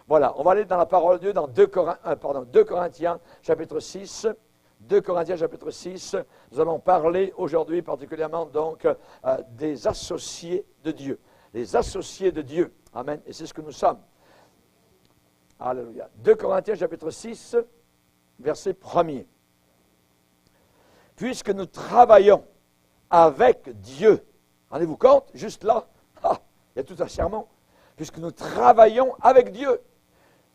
Voilà, on va aller dans la parole de Dieu dans 2 Corinthiens, chapitre 6. 2 Corinthiens, chapitre 6. Nous allons parler aujourd'hui particulièrement donc des associés de Dieu. Les associés de Dieu. Amen. Et c'est ce que nous sommes. Alléluia. 2 Corinthiens, chapitre 6, verset 1er. Puisque nous travaillons avec Dieu. Rendez-vous compte, juste là, il y a tout un sermon. Puisque nous travaillons avec Dieu,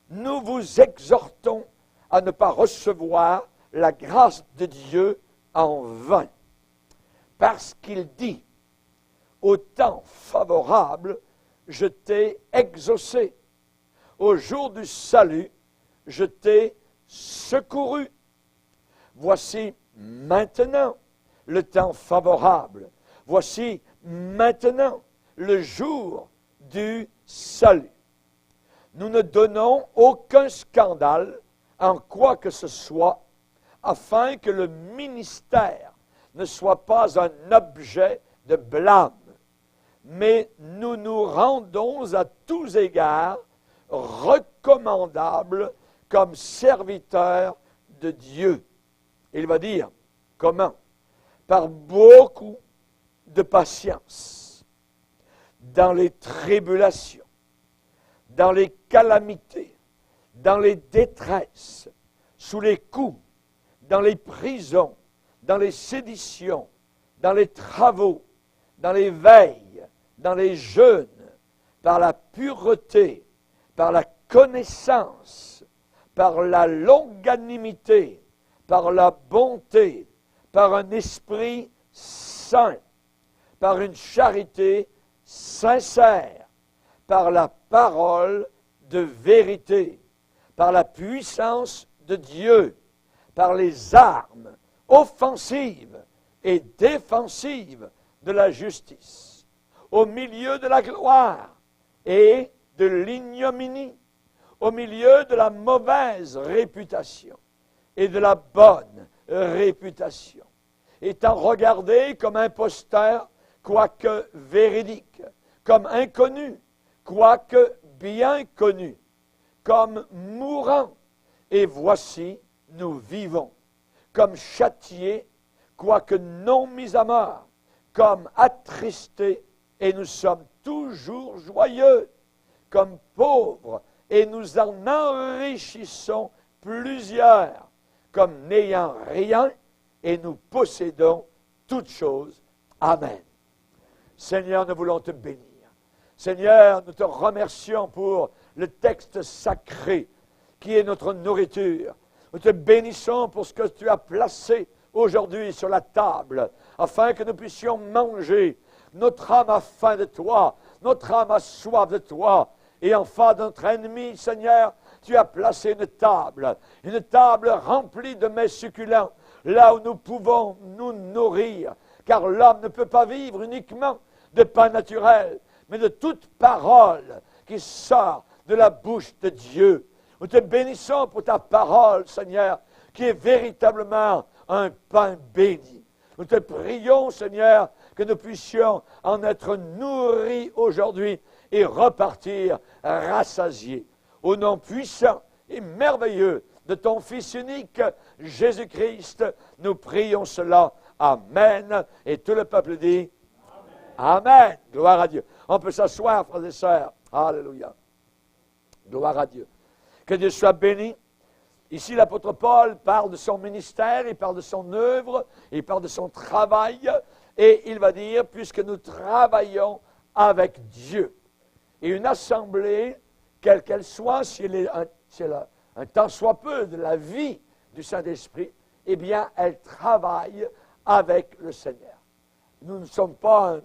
nous vous exhortons à ne pas recevoir la grâce de Dieu en vain. Parce qu'il dit, au temps favorable, je t'ai exaucé. Au jour du salut, je t'ai secouru. Voici maintenant le temps favorable. Voici maintenant le jour du salut. Nous ne donnons aucun scandale en quoi que ce soit, afin que le ministère ne soit pas un objet de blâme. Mais nous nous rendons à tous égards recommandables comme serviteurs de Dieu. Il va dire, comment? Par beaucoup de patience, dans les tribulations, dans les calamités, dans les détresses, sous les coups, dans les prisons, dans les séditions, dans les travaux, dans les veilles, dans les jeûnes, par la pureté, par la connaissance, par la longanimité, par la bonté, par un esprit saint, par une charité sincère, par la parole de vérité, par la puissance de Dieu, par les armes offensives et défensives de la justice, au milieu de la gloire et de l'ignominie, au milieu de la mauvaise réputation et de la bonne réputation, étant regardé comme imposteur, quoique véridique, comme inconnu, quoique bien connu, comme mourant, et voici, nous vivons, comme châtiés, quoique non mis à mort, comme attristés, et nous sommes toujours joyeux, comme pauvres, et nous en enrichissons plusieurs, comme n'ayant rien, et nous possédons toutes choses. Amen. Seigneur, nous voulons te bénir. Seigneur, nous te remercions pour le texte sacré qui est notre nourriture. Nous te bénissons pour ce que tu as placé aujourd'hui sur la table, afin que nous puissions manger. Notre âme a faim de toi, notre âme a soif de toi. Et enfin, notre ennemi, Seigneur, tu as placé une table remplie de mets succulents, là où nous pouvons nous nourrir, car l'homme ne peut pas vivre uniquement de pain naturel, mais de toute parole qui sort de la bouche de Dieu. Nous te bénissons pour ta parole, Seigneur, qui est véritablement un pain béni. Nous te prions, Seigneur, que nous puissions en être nourris aujourd'hui et repartir rassasiés. Au nom puissant et merveilleux de ton Fils unique, Jésus-Christ, nous prions cela. Amen. Et tout le peuple dit Amen. Amen. Gloire à Dieu. On peut s'asseoir, frères et sœurs. Alléluia. Gloire à Dieu. Que Dieu soit béni. Ici, l'apôtre Paul parle de son ministère, il parle de son œuvre, il parle de son travail, et il va dire, puisque nous travaillons avec Dieu. Et une assemblée, quelle qu'elle soit, si elle est un tant soit peu de la vie du Saint-Esprit, eh bien, elle travaille avec le Seigneur. Nous ne sommes pas un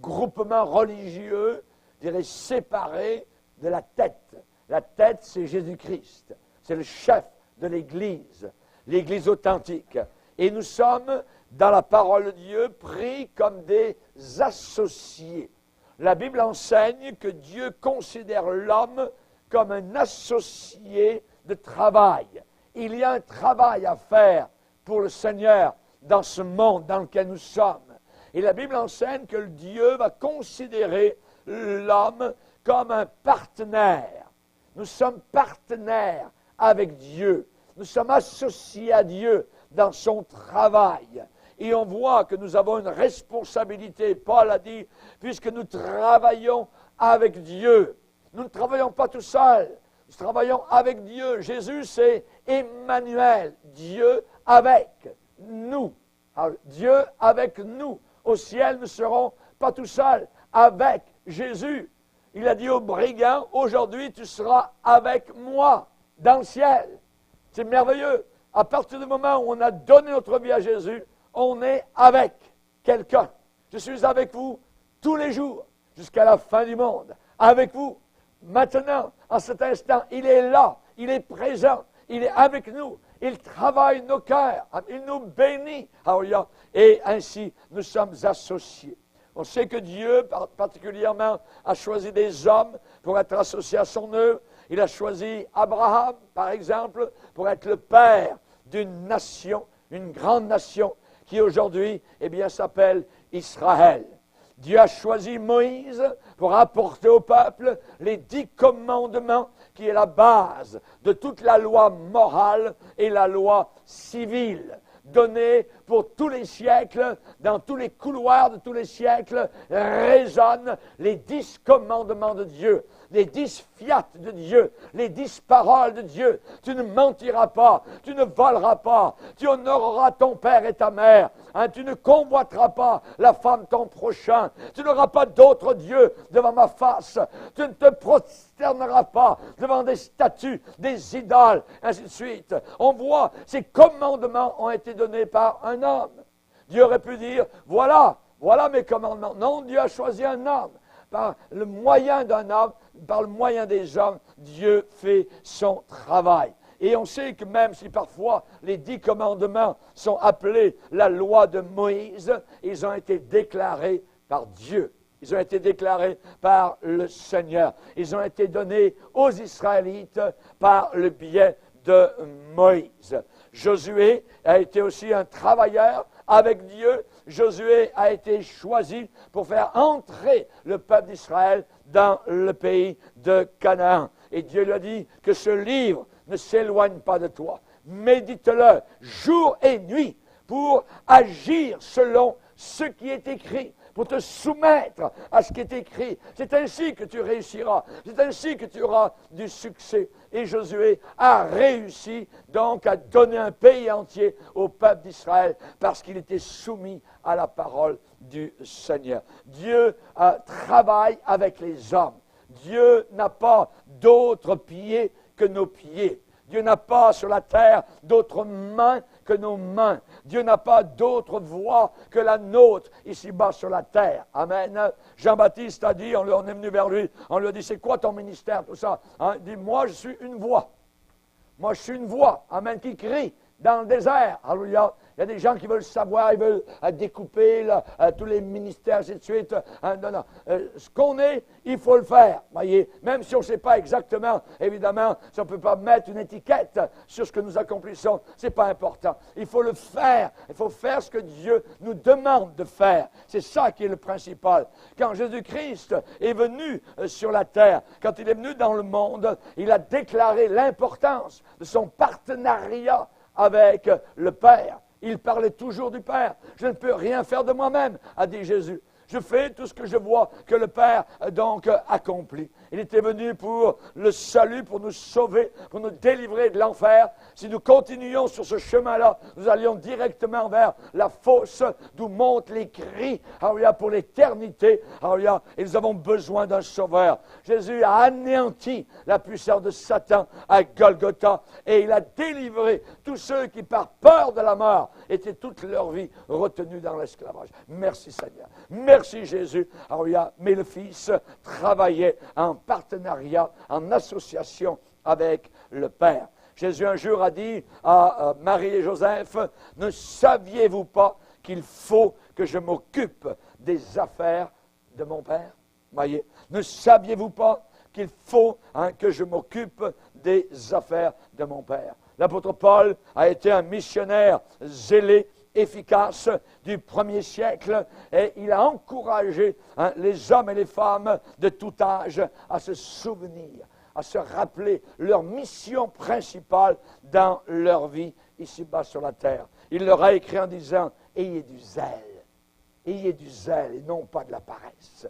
groupement religieux, je dirais, séparé de la tête. La tête, c'est Jésus-Christ. C'est le chef de l'Église, l'Église authentique. Et nous sommes, dans la parole de Dieu, pris comme des associés. La Bible enseigne que Dieu considère l'homme comme un associé de travail. Il y a un travail à faire pour le Seigneur dans ce monde dans lequel nous sommes. Et la Bible enseigne que Dieu va considérer l'homme comme un partenaire. Nous sommes partenaires avec Dieu. Nous sommes associés à Dieu dans son travail. Et on voit que nous avons une responsabilité. Paul a dit, puisque nous travaillons avec Dieu. Nous ne travaillons pas tout seuls. Nous travaillons avec Dieu. Jésus, c'est Emmanuel. Dieu avec nous. Alors, Dieu avec nous. Au ciel, nous ne serons pas tout seuls. Avec Jésus. Il a dit aux brigands, aujourd'hui, tu seras avec moi dans le ciel. C'est merveilleux. À partir du moment où on a donné notre vie à Jésus, on est avec quelqu'un. Je suis avec vous tous les jours, jusqu'à la fin du monde. Avec vous, maintenant, en cet instant, il est là, il est présent, il est avec nous. Il travaille nos cœurs, il nous bénit. Et ainsi, nous sommes associés. On sait que Dieu, particulièrement, a choisi des hommes pour être associés à son œuvre. Il a choisi Abraham, par exemple, pour être le père d'une nation, une grande nation, qui aujourd'hui, s'appelle Israël. Dieu a choisi Moïse pour apporter au peuple les 10 commandements, qui est la base de toute la loi morale et la loi civile. Donnée pour tous les siècles, dans tous les couloirs de tous les siècles, résonnent les 10 commandements de Dieu, les 10 fiat de Dieu, les 10 paroles de Dieu. Tu ne mentiras pas, tu ne voleras pas, tu honoreras ton père et ta mère, tu ne convoiteras pas la femme de ton prochain, tu n'auras pas d'autre Dieu devant ma face, tu ne te prosterneras pas devant des statues, des idoles, ainsi de suite. On voit, ces commandements ont été donnés par un homme. Dieu aurait pu dire, voilà mes commandements. Non, Dieu a choisi un homme. Par le moyen d'un homme, par le moyen des hommes, Dieu fait son travail. Et on sait que même si parfois les 10 commandements sont appelés la loi de Moïse, ils ont été déclarés par Dieu. Ils ont été déclarés par le Seigneur. Ils ont été donnés aux Israélites par le biais de Moïse. Josué a été aussi un travailleur avec Dieu. Josué a été choisi pour faire entrer le peuple d'Israël dans le pays de Canaan. Et Dieu lui a dit que ce livre ne s'éloigne pas de toi. Médite-le jour et nuit pour agir selon ce qui est écrit, pour te soumettre à ce qui est écrit. C'est ainsi que tu réussiras. C'est ainsi que tu auras du succès. Et Josué a réussi donc à donner un pays entier au peuple d'Israël parce qu'il était soumis à la parole du Seigneur. Dieu travaille avec les hommes. Dieu n'a pas d'autres pieds que nos pieds. Dieu n'a pas sur la terre d'autres mains que nos mains. Dieu n'a pas d'autre voix que la nôtre ici-bas sur la terre. Amen. Jean-Baptiste a dit, on est venu vers lui, on lui a dit, c'est quoi ton ministère, tout ça? Il dit, moi je suis une voix. Moi je suis une voix, amen, qui crie dans le désert. Alléluia. Il y a des gens qui veulent savoir, ils veulent découper tous les ministères, ainsi de suite. Non. Ce qu'on est, il faut le faire. Voyez, même si on ne sait pas exactement, évidemment, si on ne peut pas mettre une étiquette sur ce que nous accomplissons, ce n'est pas important. Il faut le faire. Il faut faire ce que Dieu nous demande de faire. C'est ça qui est le principal. Quand Jésus-Christ est venu sur la terre, quand il est venu dans le monde, il a déclaré l'importance de son partenariat avec le Père. Il parlait toujours du Père. Je ne peux rien faire de moi-même, a dit Jésus. Je fais tout ce que je vois que le Père donc accomplit. Il était venu pour le salut, pour nous sauver, pour nous délivrer de l'enfer. Si nous continuions sur ce chemin-là, nous allions directement vers la fosse d'où montent les cris pour l'éternité. Et nous avons besoin d'un sauveur. Jésus a anéanti la puissance de Satan à Golgotha et il a délivré tous ceux qui, par peur de la mort, étaient toute leur vie retenus dans l'esclavage. Merci Seigneur. Merci Jésus. Mais le Fils travaillait en partenariat, en association avec le Père. Jésus un jour a dit à Marie et Joseph, « Ne saviez-vous pas qu'il faut que je m'occupe des affaires de mon Père? » Voyez, ne saviez-vous pas qu'il faut que je m'occupe des affaires de mon Père? L'apôtre Paul a été un missionnaire zélé, efficace du premier siècle et il a encouragé les hommes et les femmes de tout âge à se souvenir à se rappeler leur mission principale dans leur vie ici-bas sur la terre. Il leur a écrit en disant, ayez du zèle et non pas de la paresse.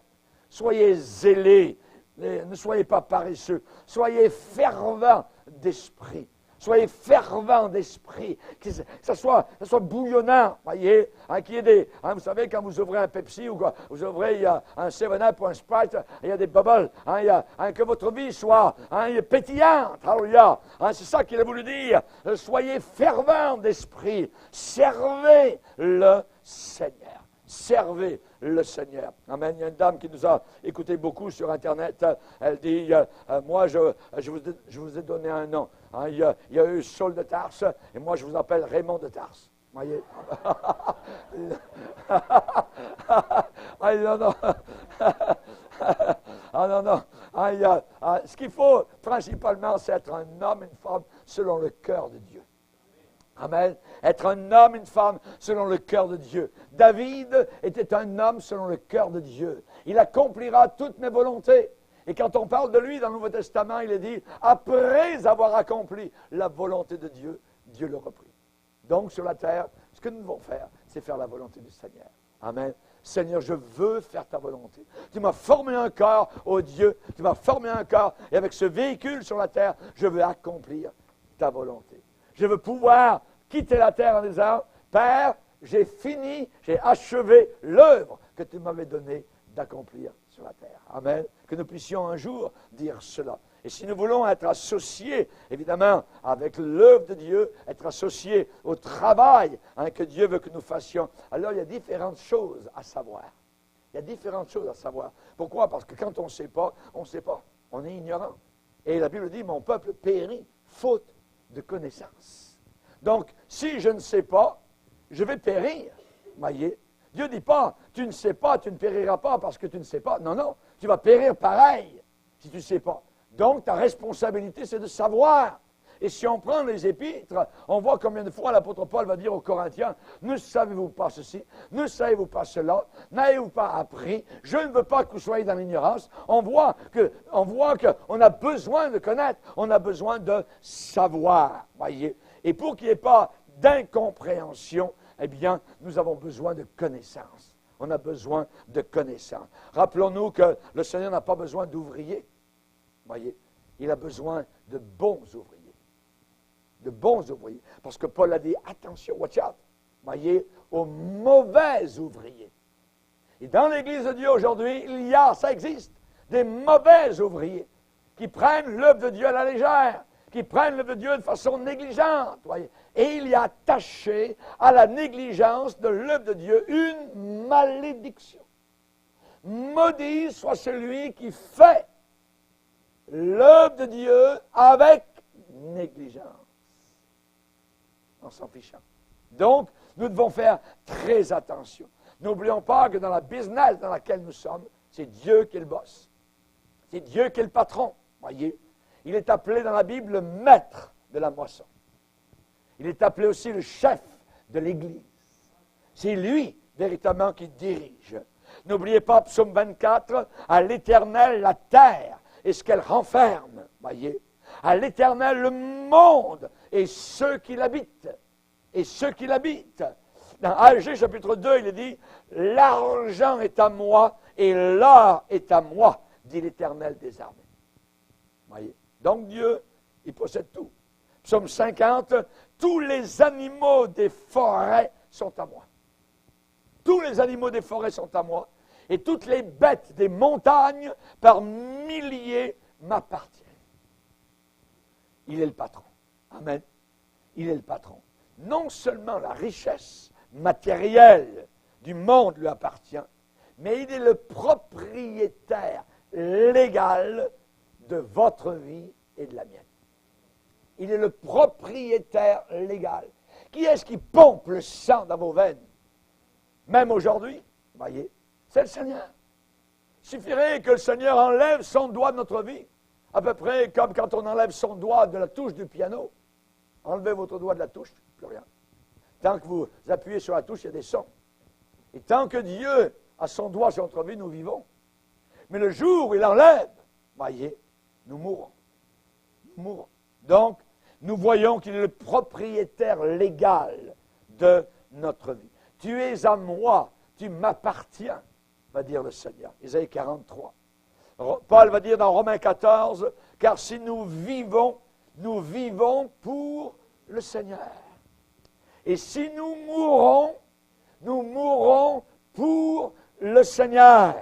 Soyez zélés, ne soyez pas paresseux, soyez fervents d'esprit. Soyez fervents d'esprit, que ça soit bouillonnant, voyez, qu'il y ait des, vous savez, quand vous ouvrez un Pepsi ou quoi, vous ouvrez, il y a un 7-Up ou un Sprite, il y a des bubbles, que votre vie soit pétillante, alléluia, c'est ça qu'il a voulu dire, soyez fervents d'esprit, servez le Seigneur. Servez le Seigneur. Amen. Il y a une dame qui nous a écouté beaucoup sur Internet. Elle dit, moi, je vous ai donné un nom. Il y a eu Saul de Tarse, et moi, je vous appelle Raymond de Tarse. Voyez? Non. Non. Ce qu'il faut, principalement, c'est être un homme, une femme, selon le cœur de Dieu. Amen. Être un homme, une femme, selon le cœur de Dieu. David était un homme selon le cœur de Dieu. Il accomplira toutes mes volontés. Et quand on parle de lui dans le Nouveau Testament, il est dit, après avoir accompli la volonté de Dieu, Dieu le reprit. Donc, sur la terre, ce que nous devons faire, c'est faire la volonté du Seigneur. Amen. Seigneur, je veux faire ta volonté. Tu m'as formé un corps, ô Dieu, tu m'as formé un corps, et avec ce véhicule sur la terre, je veux accomplir ta volonté. Je veux pouvoir quitter la terre en disant, Père, j'ai fini, j'ai achevé l'œuvre que tu m'avais donnée d'accomplir sur la terre. Amen. Que nous puissions un jour dire cela. Et si nous voulons être associés, évidemment, avec l'œuvre de Dieu, être associés au travail que Dieu veut que nous fassions, alors il y a différentes choses à savoir. Il y a différentes choses à savoir. Pourquoi? Parce que quand on ne sait pas, on ne sait pas. On est ignorant. Et la Bible dit, mon peuple périt faute de connaissance. Donc, si je ne sais pas, je vais périr. Voyez? Dieu ne dit pas, tu ne sais pas, tu ne périras pas parce que tu ne sais pas. Non, non, tu vas périr pareil si tu ne sais pas. Donc, ta responsabilité, c'est de savoir. Et si on prend les épîtres, on voit combien de fois l'apôtre Paul va dire aux Corinthiens, ne savez-vous pas ceci, ne savez-vous pas cela, n'avez-vous pas appris, je ne veux pas que vous soyez dans l'ignorance. On voit qu'on a besoin de connaître, on a besoin de savoir, voyez. Et pour qu'il n'y ait pas d'incompréhension, eh bien, nous avons besoin de connaissance. On a besoin de connaissance. Rappelons-nous que le Seigneur n'a pas besoin d'ouvriers, voyez. Il a besoin de bons ouvriers. De bons ouvriers. Parce que Paul a dit, attention, watch out, voyez, aux mauvais ouvriers. Et dans l'Église de Dieu aujourd'hui, ça existe, des mauvais ouvriers qui prennent l'œuvre de Dieu à la légère, qui prennent l'œuvre de Dieu de façon négligente, voyez. Et il y a attaché à la négligence de l'œuvre de Dieu une malédiction. Maudit soit celui qui fait l'œuvre de Dieu avec négligence. En s'en fichant. Donc, nous devons faire très attention. N'oublions pas que dans la business dans laquelle nous sommes, c'est Dieu qui est le boss. C'est Dieu qui est le patron. Voyez, il est appelé dans la Bible le maître de la moisson. Il est appelé aussi le chef de l'Église. C'est lui, véritablement, qui dirige. N'oubliez pas, psaume 24, à l'Éternel la terre et ce qu'elle renferme. Voyez, à l'Éternel le monde et ceux qui l'habitent. Et ceux qui l'habitent. Dans Agé chapitre 2, il est dit, l'argent est à moi et l'or est à moi, dit l'Éternel des armées. Voyez. Donc Dieu, il possède tout. Psaume 50, tous les animaux des forêts sont à moi. Tous les animaux des forêts sont à moi. Et toutes les bêtes des montagnes par milliers m'appartiennent. Il est le patron. Amen. Il est le patron. Non seulement la richesse matérielle du monde lui appartient, mais il est le propriétaire légal de votre vie et de la mienne. Il est le propriétaire légal. Qui est-ce qui pompe le sang dans vos veines? Même aujourd'hui, voyez, c'est le Seigneur. Il suffirait que le Seigneur enlève son doigt de notre vie, à peu près comme quand on enlève son doigt de la touche du piano. Enlevez votre doigt de la touche, plus rien. Tant que vous appuyez sur la touche, il y a des sons. Et tant que Dieu a son doigt sur notre vie, nous vivons. Mais le jour où il enlève, voyez, nous mourrons. mourrons. Donc, nous voyons qu'il est le propriétaire légal de notre vie. Tu es à moi, tu m'appartiens, va dire le Seigneur. Isaïe 43. Paul va dire dans Romains 14, car si nous vivons pour le Seigneur. Et si nous mourrons pour le Seigneur.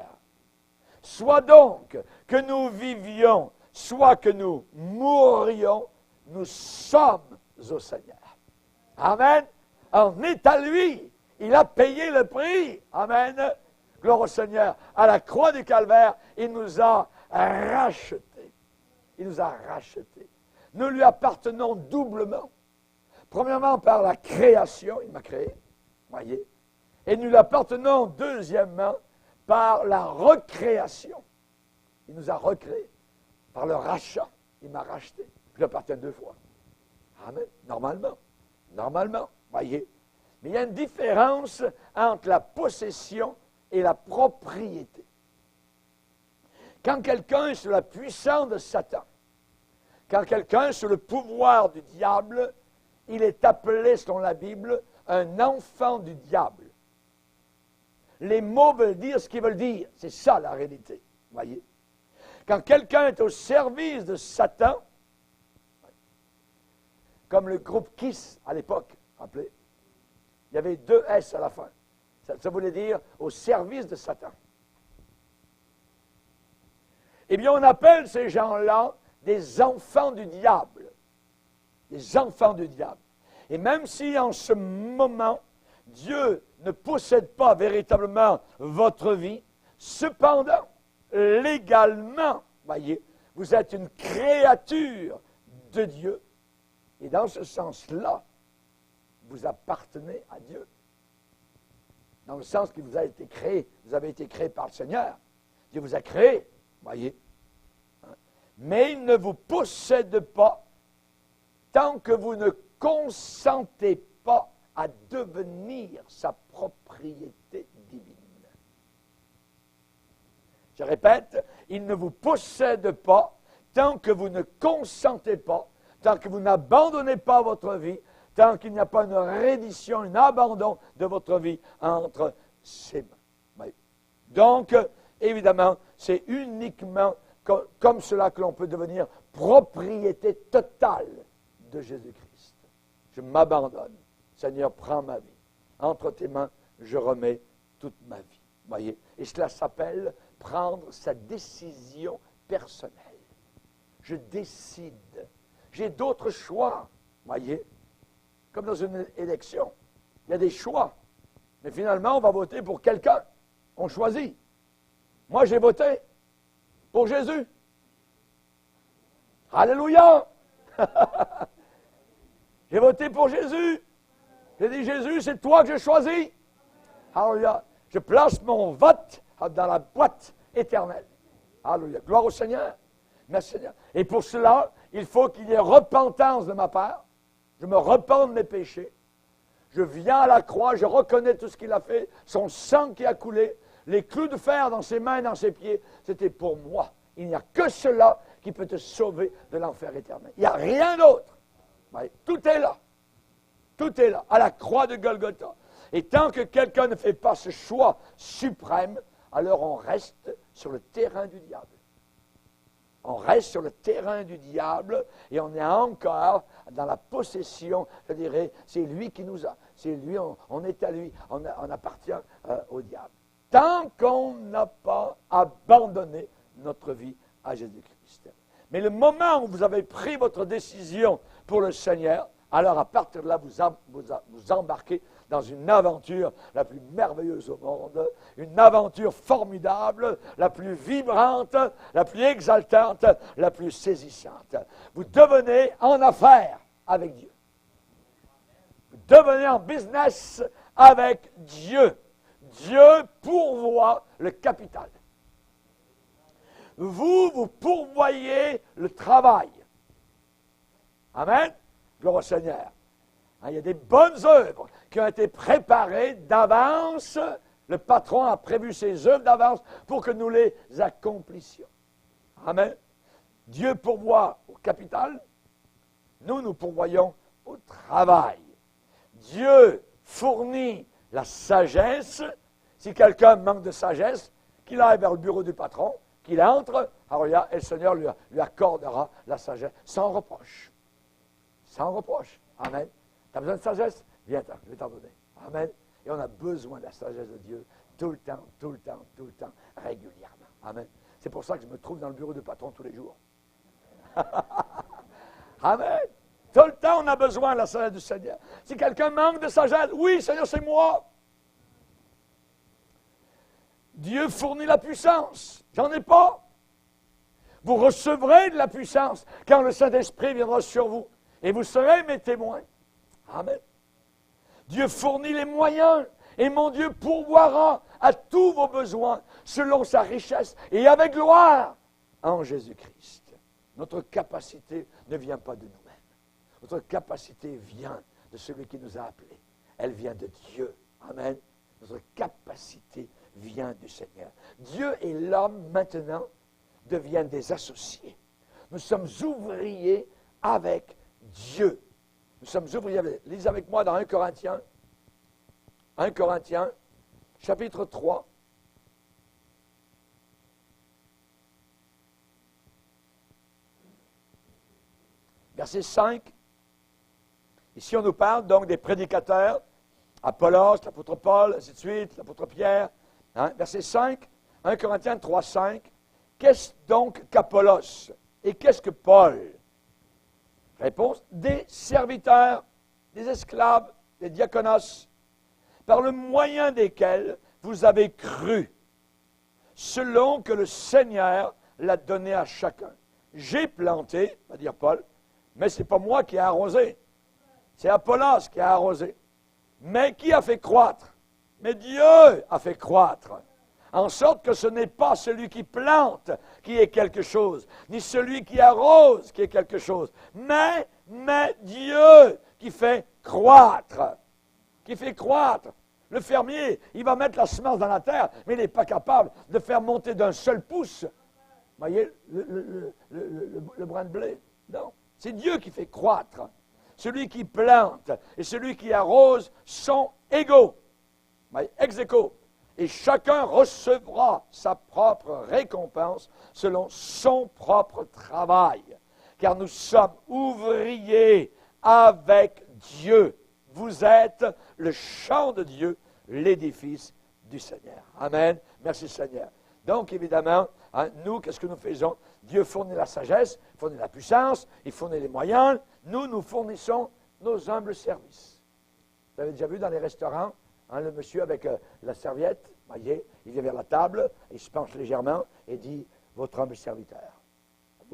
Soit donc que nous vivions, soit que nous mourions, nous sommes au Seigneur. Amen. On est à lui. Il a payé le prix. Amen. Gloire au Seigneur. À la croix du Calvaire, il nous a rachetés. Il nous a rachetés. Nous lui appartenons doublement. Premièrement, par la création, il m'a créé. Voyez. Et nous lui appartenons, deuxièmement, par la recréation. Il nous a recréés. Par le rachat. Il m'a racheté. Je lui appartiens 2 fois. Amen. Normalement. Voyez. Mais il y a une différence entre la possession et la propriété. Quand quelqu'un est sous la puissance de Satan, quand quelqu'un est sous le pouvoir du diable, il est appelé, selon la Bible, un enfant du diable. Les mots veulent dire ce qu'ils veulent dire. C'est ça la réalité. Voyez. Quand quelqu'un est au service de Satan, comme le groupe Kiss à l'époque, rappelez, il y avait 2 S à la fin. Ça voulait dire au service de Satan. Eh bien, on appelle ces gens-là des enfants du diable. Des enfants du diable. Et même si en ce moment, Dieu ne possède pas véritablement votre vie, cependant, légalement, voyez, vous êtes une créature de Dieu. Et dans ce sens-là, vous appartenez à Dieu. Dans le sens qu'il vous a été créé, vous avez été créé par le Seigneur. Dieu vous a créé, voyez. Mais il ne vous possède pas tant que vous ne consentez pas à devenir sa propriété divine. Je répète, il ne vous possède pas tant que vous ne consentez pas, tant que vous n'abandonnez pas votre vie, tant qu'il n'y a pas une reddition, un abandon de votre vie entre ses mains. Oui. Donc, évidemment, c'est uniquement comme cela que l'on peut devenir propriété totale de Jésus-Christ. Je m'abandonne. Seigneur, prends ma vie. Entre tes mains, je remets toute ma vie. Voyez? Et cela s'appelle prendre sa décision personnelle. Je décide. J'ai d'autres choix. Voyez? Comme dans une élection. Il y a des choix. Mais finalement, on va voter pour quelqu'un. On choisit. Moi, j'ai voté pour Jésus. Alléluia! J'ai voté pour Jésus. J'ai dit, Jésus, c'est toi que j'ai choisi. Alléluia. Je place mon vote dans la boîte éternelle. Alléluia. Gloire au Seigneur. Merci Seigneur. Et pour cela, il faut qu'il y ait repentance de ma part. Je me repens de mes péchés. Je viens à la croix, je reconnais tout ce qu'il a fait, son sang qui a coulé, les clous de fer dans ses mains et dans ses pieds, c'était pour moi. Il n'y a que cela qui peut te sauver de l'enfer éternel. Il n'y a rien d'autre. Tout est là. Tout est là, à la croix de Golgotha. Et tant que quelqu'un ne fait pas ce choix suprême, alors on reste sur le terrain du diable. On reste sur le terrain du diable et on est encore dans la possession, je dirais, c'est lui qui nous a. C'est lui, on est à lui, on appartient au diable. Tant qu'on n'a pas abandonné notre vie à Jésus-Christ. Mais le moment où vous avez pris votre décision pour le Seigneur, alors à partir de là, vous embarquez dans une aventure la plus merveilleuse au monde, une aventure formidable, la plus vibrante, la plus exaltante, la plus saisissante. Vous devenez en affaires avec Dieu. Vous devenez en business avec Dieu. Dieu pourvoit le capital. Vous pourvoyez le travail. Amen. Gloire au Seigneur. Il y a des bonnes œuvres qui ont été préparées d'avance. Le patron a prévu ces œuvres d'avance pour que nous les accomplissions. Amen. Dieu pourvoit au capital, nous pourvoyons au travail. Dieu fournit la sagesse. Si quelqu'un manque de sagesse, qu'il aille vers le bureau du patron, qu'il entre, alors là, et le Seigneur lui accordera la sagesse, sans reproche. Sans reproche. Amen. Tu as besoin de sagesse? Viens-t'en, je vais t'en donner. Amen. Et on a besoin de la sagesse de Dieu tout le temps, régulièrement. Amen. C'est pour ça que je me trouve dans le bureau du patron tous les jours. Amen. Tout le temps, on a besoin de la sagesse du Seigneur. Si quelqu'un manque de sagesse, oui, Seigneur, c'est moi. Dieu fournit la puissance. J'en ai pas. Vous recevrez de la puissance quand le Saint-Esprit viendra sur vous. Et vous serez mes témoins. Amen. Dieu fournit les moyens. Et mon Dieu pourvoira à tous vos besoins selon sa richesse et avec gloire en Jésus-Christ. Notre capacité ne vient pas de nous-mêmes. Notre capacité vient de celui qui nous a appelés. Elle vient de Dieu. Amen. Notre capacité vient du Seigneur. Dieu et l'homme, maintenant, deviennent des associés. Nous sommes ouvriers avec Dieu. Nous sommes ouvriers avec... Lisez avec moi dans 1 Corinthiens, chapitre 3. Verset 5. Ici, on nous parle donc des prédicateurs, Apollos, l'apôtre Paul, ainsi de suite, l'apôtre Pierre. Verset 5, 1 Corinthiens 3, 5. Qu'est-ce donc qu'Apollos? Et qu'est-ce que Paul? Réponse, des serviteurs, des esclaves, des diaconos, par le moyen desquels vous avez cru, selon que le Seigneur l'a donné à chacun. J'ai planté, va dire Paul, mais ce n'est pas moi qui ai arrosé. C'est Apollos qui a arrosé. Mais qui a fait croître? Mais Dieu a fait croître. En sorte que ce n'est pas celui qui plante qui est quelque chose, ni celui qui arrose qui est quelque chose, mais Dieu qui fait croître. Qui fait croître. Le fermier, il va mettre la semence dans la terre, mais il n'est pas capable de faire monter d'un seul pouce. Vous voyez, le brin de blé. Non. C'est Dieu qui fait croître. Celui qui plante et celui qui arrose sont égaux. Ex aequo. Et chacun recevra sa propre récompense selon son propre travail. Car nous sommes ouvriers avec Dieu. Vous êtes le champ de Dieu, l'édifice du Seigneur. Amen. Merci Seigneur. Donc évidemment, nous, qu'est-ce que nous faisons? Dieu fournit la sagesse, fournit la puissance, il fournit les moyens. Nous fournissons nos humbles services. Vous avez déjà vu dans les restaurants, le monsieur avec la serviette, voyez, il vient vers la table, il se penche légèrement et dit, votre humble serviteur,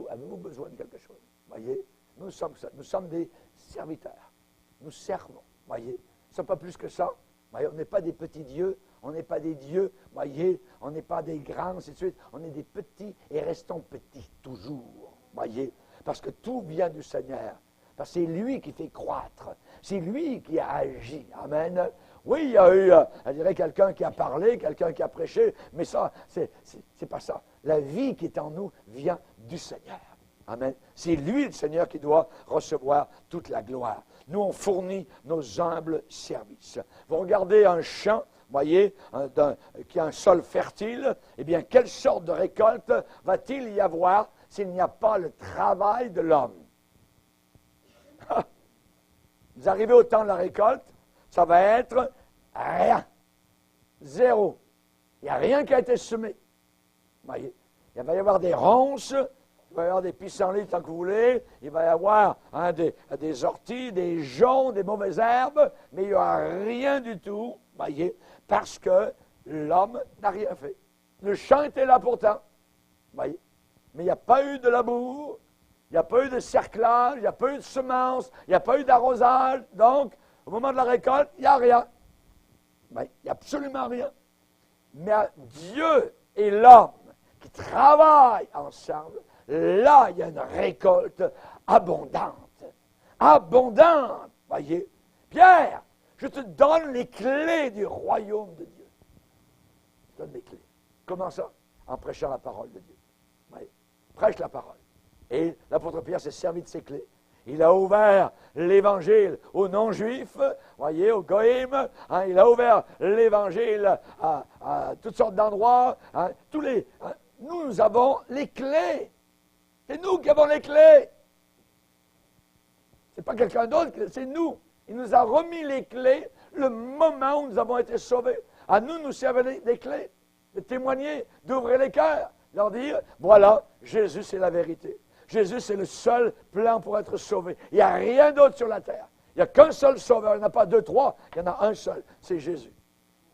avez-vous besoin de quelque chose? Voyez, nous sommes des serviteurs. Nous servons, voyez. Nous ne sommes pas plus que ça. Voyez, on n'est pas des petits dieux, on n'est pas des dieux, voyez, on n'est pas des grands, ainsi de suite. On est des petits et restons petits toujours, voyez, parce que tout vient du Seigneur. Parce que c'est lui qui fait croître. C'est lui qui a agi. Amen. Oui, il y a eu, je dirais, quelqu'un qui a parlé, quelqu'un qui a prêché, mais ça, c'est pas ça. La vie qui est en nous vient du Seigneur. Amen. C'est lui, le Seigneur, qui doit recevoir toute la gloire. Nous, on fournit nos humbles services. Vous regardez un champ, voyez, qui a un sol fertile, eh bien, quelle sorte de récolte va-t-il y avoir s'il n'y a pas le travail de l'homme? Vous arrivez au temps de la récolte, ça va être rien. Zéro. Il n'y a rien qui a été semé. Voyez, il va y avoir des ronces, il va y avoir des pissenlits tant que vous voulez, il va y avoir des orties, des joncs, des mauvaises herbes, mais il n'y aura rien du tout, voyez, parce que l'homme n'a rien fait. Le champ était là pourtant, voyez, mais il n'y a pas eu de labour, il n'y a pas eu de cerclage, il n'y a pas eu de semences, il n'y a pas eu d'arrosage, donc au moment de la récolte, il n'y a rien. Il n'y a absolument rien. Mais Dieu et l'homme qui travaillent ensemble, là, il y a une récolte abondante. Abondante, voyez. Pierre, je te donne les clés du royaume de Dieu. Je te donne les clés. Comment ça? En prêchant la parole de Dieu. Voyez. Prêche la parole. Et l'apôtre Pierre s'est servi de ses clés. Il a ouvert l'évangile aux non-juifs, voyez, aux goïms. Hein, il a ouvert l'évangile à toutes sortes d'endroits. Hein, nous avons les clés. C'est nous qui avons les clés. Ce n'est pas quelqu'un d'autre, c'est nous. Il nous a remis les clés le moment où nous avons été sauvés. À nous, nous servons des clés, de témoigner, d'ouvrir les cœurs, leur dire, voilà, Jésus c'est la vérité. Jésus c'est le seul plan pour être sauvé. Il n'y a rien d'autre sur la terre. Il n'y a qu'un seul sauveur. Il n'y en a pas deux, trois. Il y en a un seul. C'est Jésus.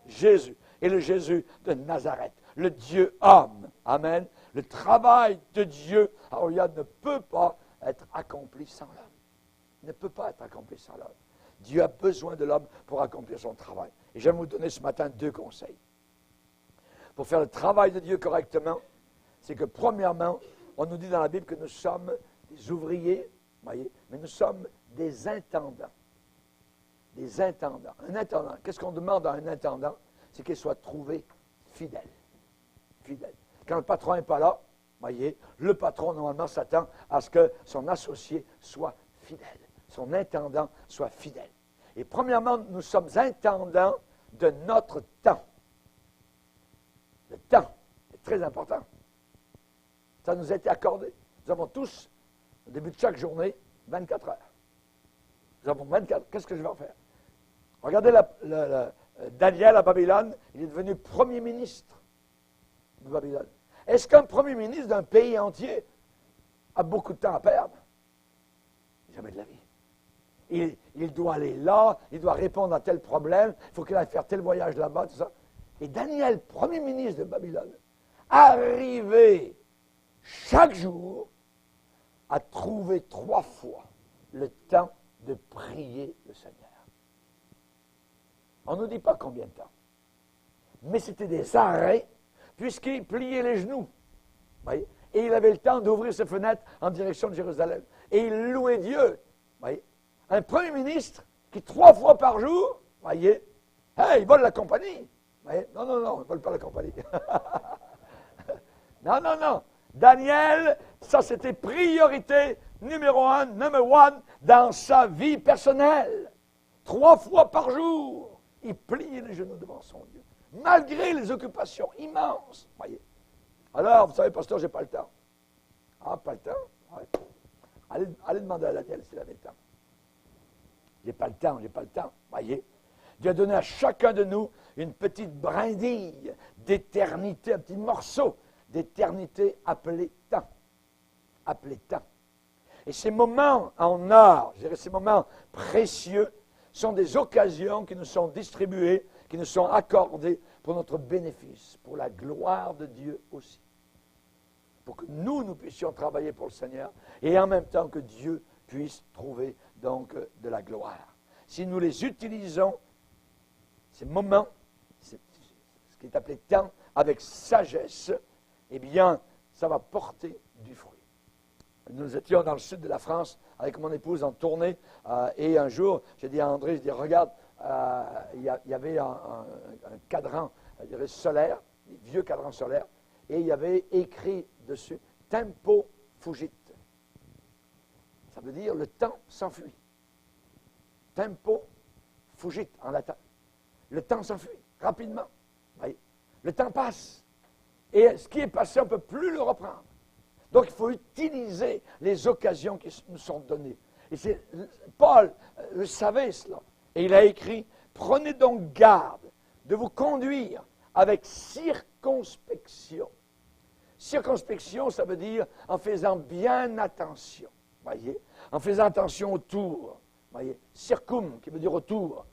Jésus. Et le Jésus de Nazareth. Le Dieu homme. Amen. Le travail de Dieu, ne peut pas être accompli sans l'homme. Il ne peut pas être accompli sans l'homme. Dieu a besoin de l'homme pour accomplir son travail. Et j'aime vous donner ce matin 2 conseils. Pour faire le travail de Dieu correctement, c'est que premièrement, on nous dit dans la Bible que nous sommes des ouvriers, voyez, mais nous sommes des intendants. Des intendants. Un intendant, qu'est-ce qu'on demande à un intendant? C'est qu'il soit trouvé fidèle. Fidèle. Quand le patron n'est pas là, voyez, le patron, normalement, s'attend à ce que son associé soit fidèle. Son intendant soit fidèle. Et premièrement, nous sommes intendants de notre temps. Le temps est très important. Ça nous a été accordé. Nous avons tous, au début de chaque journée, 24 heures. Nous avons 24. Qu'est-ce que je vais en faire? Regardez Daniel à Babylone, il est devenu premier ministre de Babylone. Est-ce qu'un premier ministre d'un pays entier a beaucoup de temps à perdre? Jamais de la vie. Il doit aller là, il doit répondre à tel problème, il faut qu'il aille faire tel voyage là-bas, tout ça. Et Daniel, premier ministre de Babylone, arrivé chaque jour à trouver 3 fois le temps de prier le Seigneur. On ne nous dit pas combien de temps, mais c'était des arrêts, puisqu'il pliait les genoux. Voyez? Et il avait le temps d'ouvrir ses fenêtres en direction de Jérusalem. Et il louait Dieu. Voyez? Un premier ministre qui 3 fois par jour, voyez, hey, il vole la compagnie. Voyez? Non, il ne vole pas la compagnie. Non. Daniel, ça c'était priorité numéro 1 dans sa vie personnelle. 3 fois par jour, il pliait les genoux devant son Dieu, malgré les occupations immenses. Voyez. Alors, vous savez, pasteur, j'ai pas le temps. Ah, pas le temps? Ouais. Allez demander à Daniel s'il avait le temps. J'ai pas le temps. Voyez. Dieu a donné à chacun de nous une petite brindille d'éternité, un petit morceau d'éternité appelé temps. Appelé temps. Et ces moments en or, je dirais ces moments précieux, sont des occasions qui nous sont distribuées, qui nous sont accordées pour notre bénéfice, pour la gloire de Dieu aussi. Pour que nous puissions travailler pour le Seigneur et en même temps que Dieu puisse trouver donc de la gloire. Si nous les utilisons, ces moments, ce qui est appelé temps, avec sagesse, eh bien, ça va porter du fruit. Nous étions dans le sud de la France avec mon épouse en tournée et un jour, j'ai dit à André, regarde, il y avait un cadran, je dirais, solaire, des vieux cadrans solaires, et il y avait écrit dessus « Tempo fugit ». Ça veut dire « le temps s'enfuit ». Tempo fugit en latin. Le temps s'enfuit rapidement. Voyez. Le temps passe. Et ce qui est passé, on ne peut plus le reprendre. Donc, il faut utiliser les occasions qui nous sont données. Et Paul le savait cela. Et il a écrit, « Prenez donc garde de vous conduire avec circonspection. » Circonspection, ça veut dire en faisant bien attention. Voyez, en faisant attention autour. Voyez, circum, qui veut dire autour.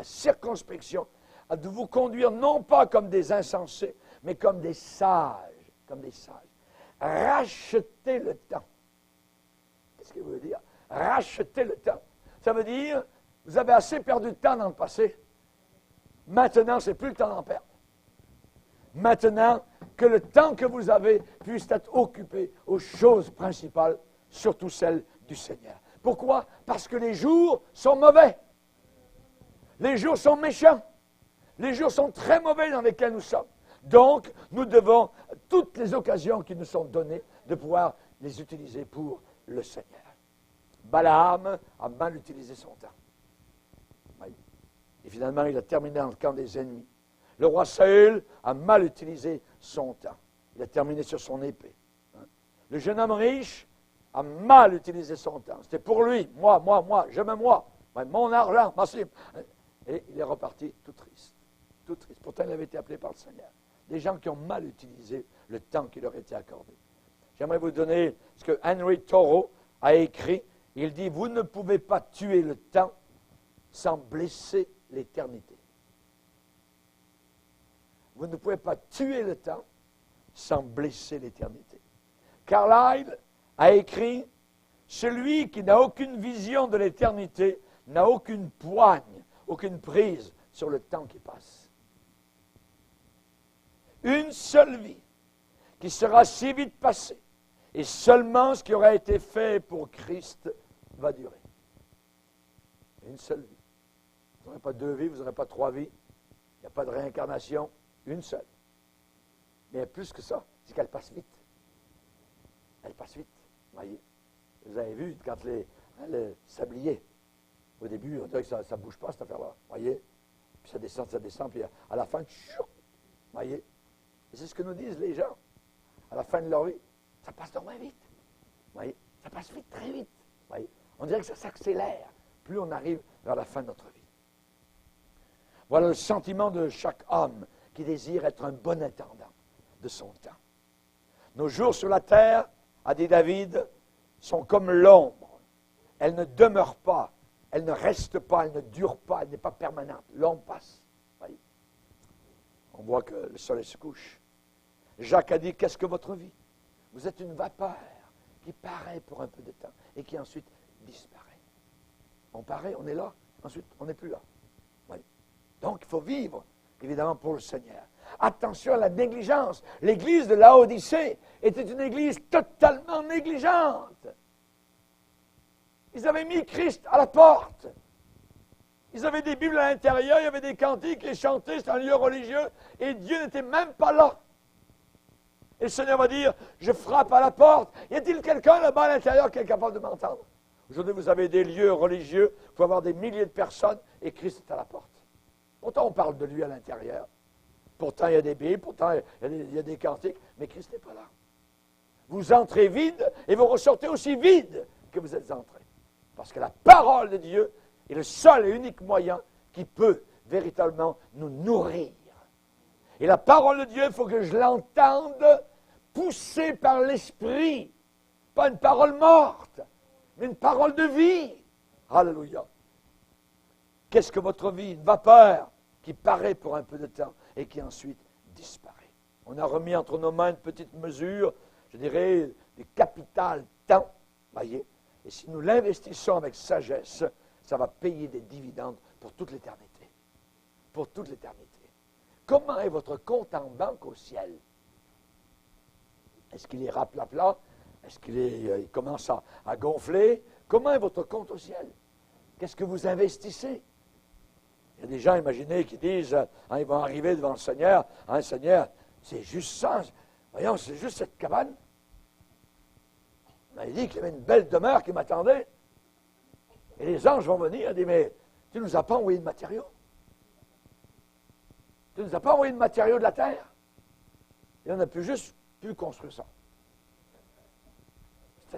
Circonspection, de vous conduire non pas comme des insensés, mais comme des sages. Comme des sages. Racheter le temps. Qu'est-ce que ça veut dire? Racheter le temps. Ça veut dire, vous avez assez perdu de temps dans le passé. Maintenant, ce n'est plus le temps d'en perdre. Maintenant, que le temps que vous avez puisse être occupé aux choses principales, surtout celles du Seigneur. Pourquoi? Parce que les jours sont mauvais. Les jours sont méchants. Les jours sont très mauvais dans lesquels nous sommes. Donc, nous devons, toutes les occasions qui nous sont données, de pouvoir les utiliser pour le Seigneur. Balaam a mal utilisé son temps. Oui. Et finalement, il a terminé dans le camp des ennemis. Le roi Saül a mal utilisé son temps. Il a terminé sur son épée. Le jeune homme riche a mal utilisé son temps. C'était pour lui, moi, j'aime moi, mon argent, ma cible. Et il est reparti tout triste. Tout triste. Pourtant, il avait été appelé par le Seigneur. Des gens qui ont mal utilisé le temps qui leur était accordé. J'aimerais vous donner ce que Henry Thoreau a écrit. Il dit, vous ne pouvez pas tuer le temps sans blesser l'éternité. Vous ne pouvez pas tuer le temps sans blesser l'éternité. Carlyle a écrit, celui qui n'a aucune vision de l'éternité n'a aucune poigne, aucune prise sur le temps qui passe. Une seule vie qui sera si vite passée, et seulement ce qui aura été fait pour Christ va durer. Une seule vie. Vous n'aurez pas 2 vies, vous n'aurez pas 3 vies. Il n'y a pas de réincarnation, une seule. Mais plus que ça, c'est qu'elle passe vite. Elle passe vite, voyez. Vous avez vu, quand le sablier, au début, on dirait que ça ne bouge pas, cette affaire-là, voyez. Puis ça descend, puis à la fin, chou, voyez. Et c'est ce que nous disent les gens. À la fin de leur vie, ça passe donc moins vite. Voyez, ça passe vite, très vite. Voyez, on dirait que ça s'accélère plus on arrive vers la fin de notre vie. Voilà le sentiment de chaque homme qui désire être un bon intendant de son temps. Nos jours sur la terre, a dit David, sont comme l'ombre. Elle ne demeure pas, elle ne reste pas, elle ne dure pas, elle n'est pas permanente. L'ombre passe. Voyez. On voit que le soleil se couche. Jacques a dit, qu'est-ce que votre vie? Vous êtes une vapeur qui paraît pour un peu de temps et qui ensuite disparaît. On paraît, on est là, ensuite on n'est plus là. Voyez. Donc il faut vivre, évidemment, pour le Seigneur. Attention à la négligence. L'église de Laodicée était une église totalement négligente. Ils avaient mis Christ à la porte. Ils avaient des Bibles à l'intérieur, il y avait des cantiques, les chantaient, c'était un lieu religieux, et Dieu n'était même pas là. Et le Seigneur va dire, je frappe à la porte. Y a-t-il quelqu'un là-bas à l'intérieur qui est capable de m'entendre? Aujourd'hui, vous avez des lieux religieux, il faut avoir des milliers de personnes, et Christ est à la porte. Pourtant, on parle de lui à l'intérieur. Pourtant, il y a des Bibles, pourtant, il y a des cantiques, mais Christ n'est pas là. Vous entrez vide, et vous ressortez aussi vide que vous êtes entré. Parce que la parole de Dieu est le seul et unique moyen qui peut véritablement nous nourrir. Et la parole de Dieu, il faut que je l'entende poussée par l'Esprit. Pas une parole morte, mais une parole de vie. Alléluia. Qu'est-ce que votre vie? Une vapeur qui paraît pour un peu de temps et qui ensuite disparaît. On a remis entre nos mains une petite mesure, je dirais, du capital temps, voyez. Et si nous l'investissons avec sagesse, ça va payer des dividendes pour toute l'éternité. Pour toute l'éternité. Comment est votre compte en banque au ciel? Est-ce qu'il est raplapla? Est-ce qu'il commence à gonfler? Comment est votre compte au ciel? Qu'est-ce que vous investissez? Il y a des gens, imaginez, qui disent, ils vont arriver devant le Seigneur, Seigneur, c'est juste ça, voyons, c'est juste cette cabane. On m'a dit qu'il y avait une belle demeure qui m'attendait. Et les anges vont venir et dire, mais tu ne nous as pas envoyé de matériaux? Tu ne nous as pas envoyé de matériaux de la terre? Et on a juste pu construire ça.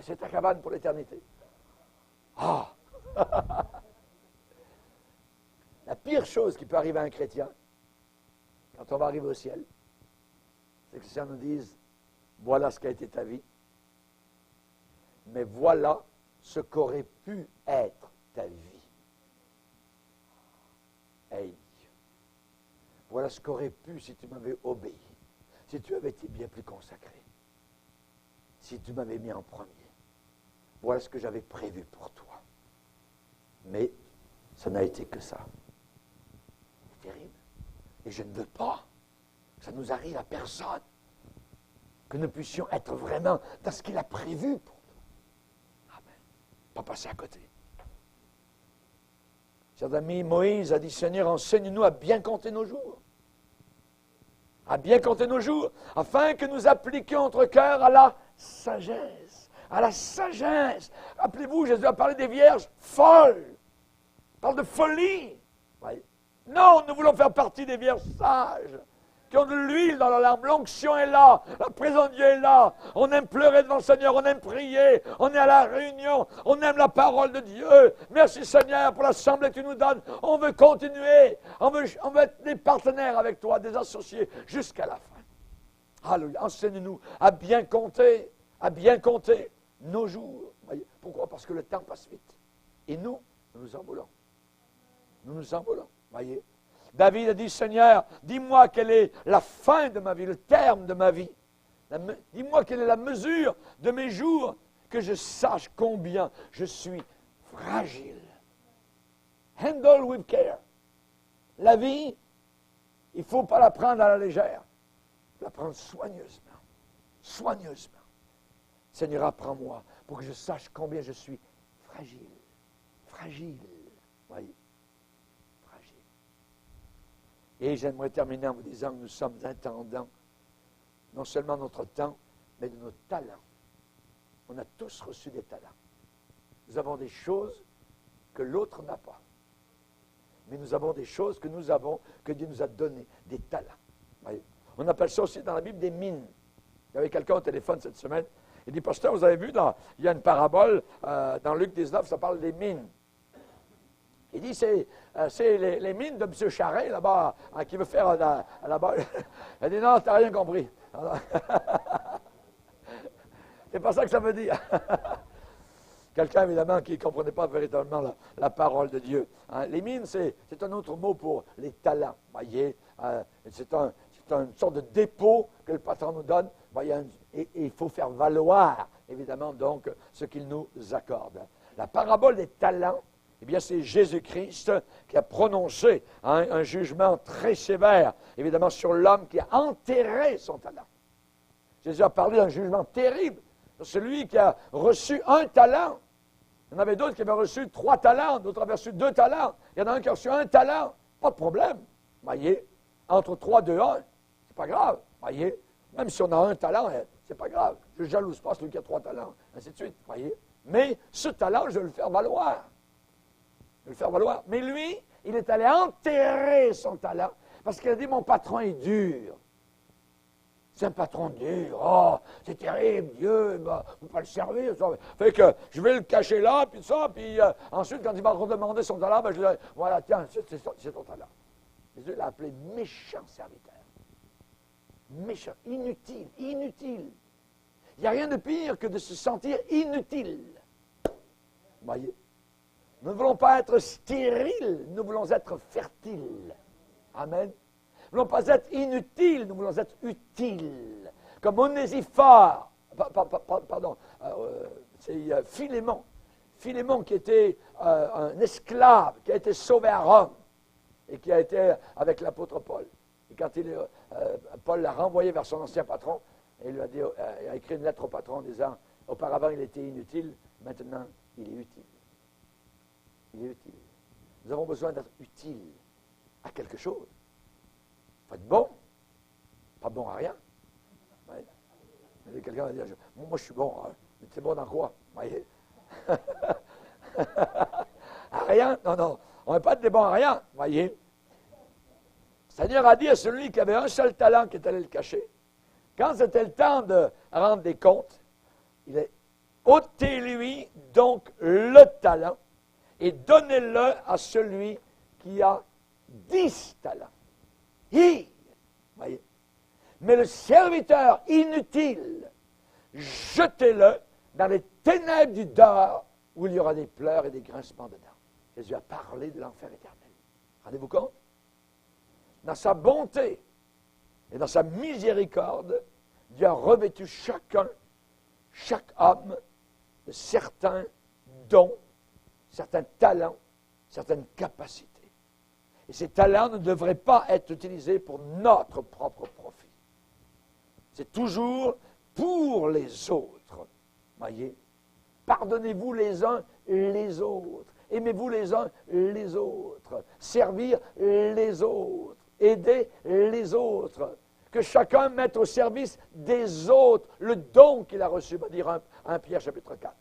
C'est ta cabane pour l'éternité. Ah! La pire chose qui peut arriver à un chrétien, quand on va arriver au ciel, c'est que le Seigneur nous dise, voilà ce qu'a été ta vie, mais voilà ce qu'aurait pu être ta vie. Hey. Voilà ce qu'aurait pu si tu m'avais obéi, si tu avais été bien plus consacré, si tu m'avais mis en premier. Voilà ce que j'avais prévu pour toi. Mais ça n'a été que ça. C'est terrible. Et je ne veux pas que ça nous arrive à personne. Que nous puissions être vraiment dans ce qu'il a prévu pour nous. Amen. Pas passer à côté. Chers amis, Moïse a dit, Seigneur, enseigne-nous à bien compter nos jours. À bien compter nos jours, afin que nous appliquions notre cœur à la sagesse. à la sagesse. Rappelez-vous, Jésus a parlé des vierges folles. Il parle de folie. Voyez. Non, nous voulons faire partie des vierges sages, qui ont de l'huile dans leur lampe. L'onction est là, la présence de Dieu est là. On aime pleurer devant le Seigneur, on aime prier, on est à la réunion, on aime la parole de Dieu. Merci Seigneur pour l'assemblée que tu nous donnes. On veut continuer, on veut être des partenaires avec toi, des associés, jusqu'à la fin. Alléluia. Enseigne-nous à bien compter nos jours. Voyez. Pourquoi? Parce que le temps passe vite. Et nous nous envolons. Nous nous envolons. Voyez. David a dit, Seigneur, dis-moi quelle est la fin de ma vie, le terme de ma vie. Dis-moi quelle est la mesure de mes jours, que je sache combien je suis fragile. Handle with care. La vie, il ne faut pas la prendre à la légère. Il faut la prendre soigneusement. Soigneusement. Seigneur, apprends-moi pour que je sache combien je suis fragile. Fragile. Voyez. Et j'aimerais terminer en vous disant que nous sommes intendants, non seulement de notre temps, mais de nos talents. On a tous reçu des talents. Nous avons des choses que l'autre n'a pas. Mais nous avons des choses que nous avons, que Dieu nous a données, des talents. Voyez. On appelle ça aussi dans la Bible des mines. Il y avait quelqu'un au téléphone cette semaine. Il dit, pasteur, vous avez vu, il y a une parabole dans Luc 19, ça parle des mines. Il dit, c'est les mines de M. Charret, là-bas, qui veut faire là-bas. Il dit, non, tu n'as rien compris. C'est pas ça que ça veut dire. Quelqu'un, évidemment, qui ne comprenait pas véritablement la parole de Dieu. Hein. Les mines, c'est un autre mot pour les talents. Voyez, c'est une sorte de dépôt que le patron nous donne. Voyez, et il faut faire valoir, évidemment, donc, ce qu'il nous accorde. La parabole des talents, eh bien, c'est Jésus-Christ qui a prononcé un jugement très sévère, évidemment, sur l'homme qui a enterré son talent. Jésus a parlé d'un jugement terrible sur celui qui a reçu un talent. Il y en avait d'autres qui avaient reçu 3 talents, d'autres avaient reçu 2 talents. Il y en a un qui a reçu 1 talent. Pas de problème. Voyez, entre 3, 2, 1, c'est pas grave. Voyez, même si on a 1 talent, c'est pas grave. Je ne jalouse pas celui qui a 3 talents, ainsi de suite. Voyez, mais ce talent, je vais le faire valoir. Je vais le faire valoir. Mais lui, il est allé enterrer son talent parce qu'il a dit, mon patron est dur. C'est un patron dur. Oh, c'est terrible, Dieu, il ne va pas le servir. Ça. Fait que je vais le cacher là, puis ça, puis ensuite, quand il va redemander son talent, ben, je lui dis, voilà, tiens, c'est ton talent. Jésus l'a appelé méchant serviteur. Méchant, inutile, inutile. Il n'y a rien de pire que de se sentir inutile. Vous voyez? Nous ne voulons pas être stériles, nous voulons être fertiles. Amen. Nous ne voulons pas être inutiles, nous voulons être utiles. Comme Onésiphore, c'est Philémon. Philémon qui était un esclave, qui a été sauvé à Rome et qui a été avec l'apôtre Paul. Et quand Paul l'a renvoyé vers son ancien patron, et il lui a, dit, il a écrit une lettre au patron en disant, auparavant il était inutile, maintenant il est utile. Il est utile. Nous avons besoin d'être utiles à quelque chose. Il faut être bon. Pas bon à rien. Ouais. Quelqu'un va dire, moi je suis bon. Hein. Mais tu es bon dans quoi? Voyez? À rien? Non, non. On n'est pas de bon à rien. Voyez? Le Seigneur a dit à celui qui avait un seul talent qui est allé le cacher, quand c'était le temps de rendre des comptes, il est ôtez-lui donc le talent et donnez-le à celui qui a 10 talents. Voyez. Mais le serviteur inutile, jetez-le dans les ténèbres du dehors où il y aura des pleurs et des grincements dedans. Jésus a parlé de l'enfer éternel. Rendez-vous compte? Dans sa bonté et dans sa miséricorde, Dieu a revêtu chaque homme de certains dons, certains talents, certaines capacités. Et ces talents ne devraient pas être utilisés pour notre propre profit. C'est toujours pour les autres. Voyez? Pardonnez-vous les uns les autres. Aimez-vous les uns les autres. Servir les autres. Aider les autres. que chacun mette au service des autres le don qu'il a reçu, va dire 1 Pierre chapitre 4.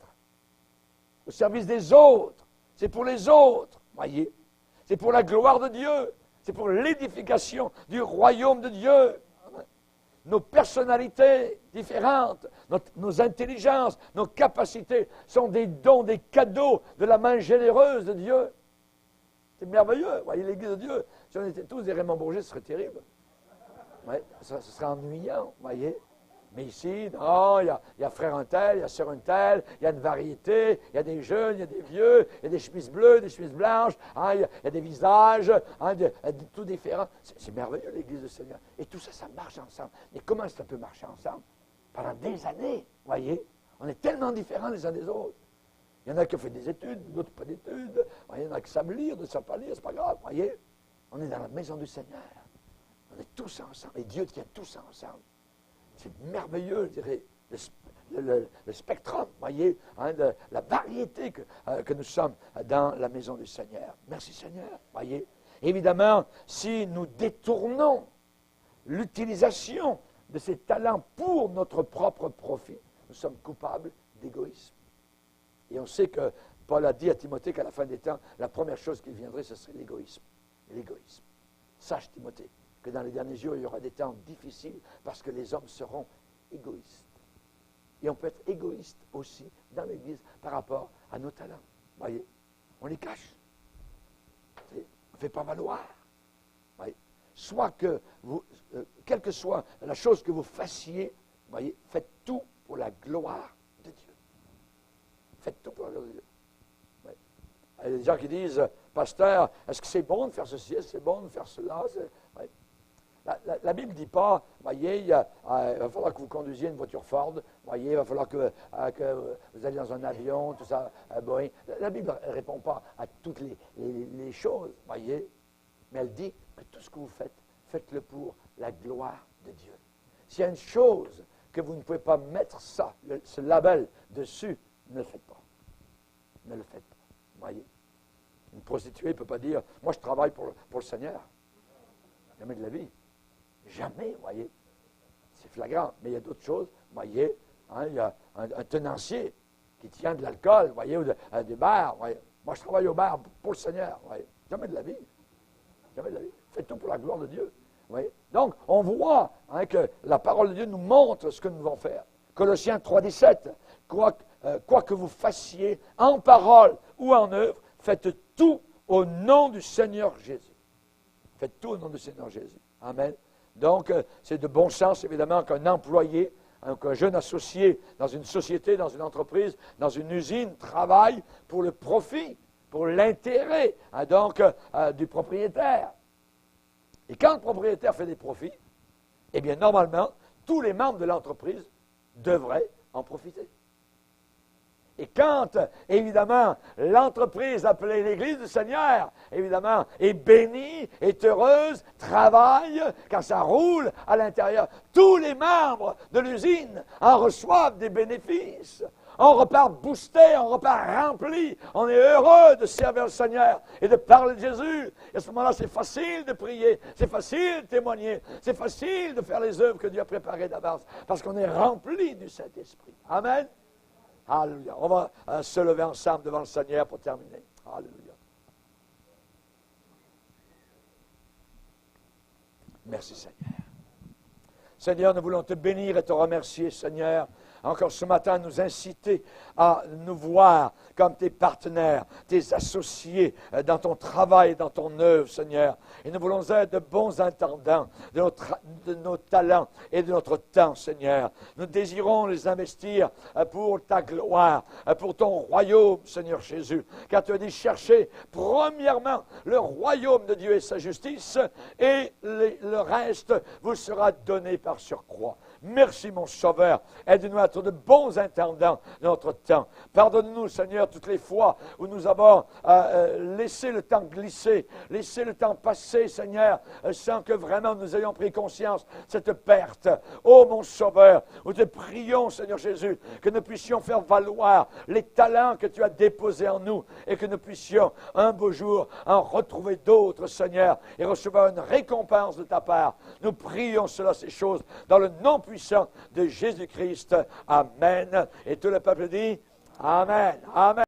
Au service des autres, c'est pour les autres, voyez. C'est pour la gloire de Dieu, c'est pour l'édification du royaume de Dieu. Nos personnalités différentes, nos intelligences, nos capacités sont des dons, des cadeaux de la main généreuse de Dieu. C'est merveilleux. Vous voyez, l'Église de Dieu, si on était tous des Raymond Bourget, ce serait terrible. Ouais, ce serait ennuyant, vous voyez. Mais ici, non, il y a frère un tel, il y a sœur un tel, il y a une variété, il y a des jeunes, il y a des vieux, il y a des chemises bleues, des chemises blanches, hein, il y a des visages, hein, tout différents. C'est merveilleux, l'Église du Seigneur. Et tout ça, ça marche ensemble. Mais comment ça peut marcher ensemble? Pendant des années, vous voyez. On est tellement différents les uns des autres. Il y en a qui ont fait des études, d'autres pas d'études. Il y en a qui savent lire, d'autres ne savent pas lire, c'est pas grave, vous voyez. On est dans la maison du Seigneur. On est tous ensemble. Et Dieu tient tous ensemble. C'est merveilleux, je dirais, le spectrum, voyez, hein, la variété que nous sommes dans la maison du Seigneur. Merci Seigneur, voyez. Évidemment, si nous détournons l'utilisation de ces talents pour notre propre profit, nous sommes coupables d'égoïsme. Et on sait que Paul a dit à Timothée qu'à la fin des temps, la première chose qui viendrait, ce serait l'égoïsme. L'égoïsme. Sache, Timothée, que dans les derniers jours, il y aura des temps difficiles parce que les hommes seront égoïstes. Et on peut être égoïste aussi dans l'Église par rapport à nos talents. Voyez, on les cache. On ne fait pas valoir. Voyez. Soit que vous, quelle que soit la chose que vous fassiez, voyez, faites tout pour la gloire de Dieu. Faites tout pour la gloire de Dieu. Voyez. Il y a des gens qui disent, pasteur, est-ce que c'est bon de faire ceci, est-ce que c'est bon de faire cela? La Bible ne dit pas, voyez, il va falloir que vous conduisiez une voiture Ford, voyez, il va falloir que vous alliez dans un avion, tout ça, Boeing. La Bible ne répond pas à toutes les choses, voyez, mais elle dit que tout ce que vous faites, faites-le pour la gloire de Dieu. S'il y a une chose que vous ne pouvez pas mettre ça, ce label dessus, ne le faites pas. Ne le faites pas, voyez. Une prostituée ne peut pas dire, moi je travaille pour le Seigneur. Jamais de la vie. Jamais, vous voyez. C'est flagrant. Mais il y a d'autres choses, vous voyez. Hein, il y a un tenancier qui tient de l'alcool, vous voyez, ou des bars. Voyez. Moi, je travaille au bar pour le Seigneur. Voyez. Jamais de la vie. Jamais de la vie. Faites tout pour la gloire de Dieu. Voyez. Donc, on voit hein, que la parole de Dieu nous montre ce que nous devons faire. Colossiens 3,17. Quoi que vous fassiez en parole ou en œuvre, faites tout au nom du Seigneur Jésus. Faites tout au nom du Seigneur Jésus. Amen. Donc, c'est de bon sens, évidemment, qu'un employé, qu'un jeune associé dans une société, dans une entreprise, dans une usine, travaille pour le profit, pour l'intérêt, hein, donc, du propriétaire. Et quand le propriétaire fait des profits, eh bien, normalement, tous les membres de l'entreprise devraient en profiter. Et quand, évidemment, l'entreprise appelée l'Église du Seigneur, évidemment, est bénie, est heureuse, travaille, quand ça roule à l'intérieur, tous les membres de l'usine en reçoivent des bénéfices. On repart boosté, on repart rempli. On est heureux de servir le Seigneur et de parler de Jésus. Et à ce moment-là, c'est facile de prier, c'est facile de témoigner, c'est facile de faire les œuvres que Dieu a préparées d'avance, parce qu'on est rempli du Saint-Esprit. Amen. Alléluia. On va se lever ensemble devant le Seigneur pour terminer. Alléluia. Merci Seigneur. Seigneur, nous voulons te bénir et te remercier, Seigneur. Encore ce matin, nous inciter à nous voir comme tes partenaires, tes associés dans ton travail, dans ton œuvre, Seigneur. Et nous voulons être de bons intendants de nos talents et de notre temps, Seigneur. Nous désirons les investir pour ta gloire, pour ton royaume, Seigneur Jésus. Car tu as dit, cherchez premièrement le royaume de Dieu et sa justice, et le reste vous sera donné par surcroît. Merci, mon Sauveur. Aide-nous à être de bons intendants de notre temps. Pardonne-nous, Seigneur, toutes les fois où nous avons laissé le temps glisser, laissé le temps passer, Seigneur, sans que vraiment nous ayons pris conscience de cette perte. Oh, mon Sauveur, nous te prions, Seigneur Jésus, que nous puissions faire valoir les talents que tu as déposés en nous et que nous puissions un beau jour en retrouver d'autres, Seigneur, et recevoir une récompense de ta part. Nous prions cela, ces choses, dans le nom puissant de Jésus-Christ. Amen. Et tout le peuple dit Amen. Amen.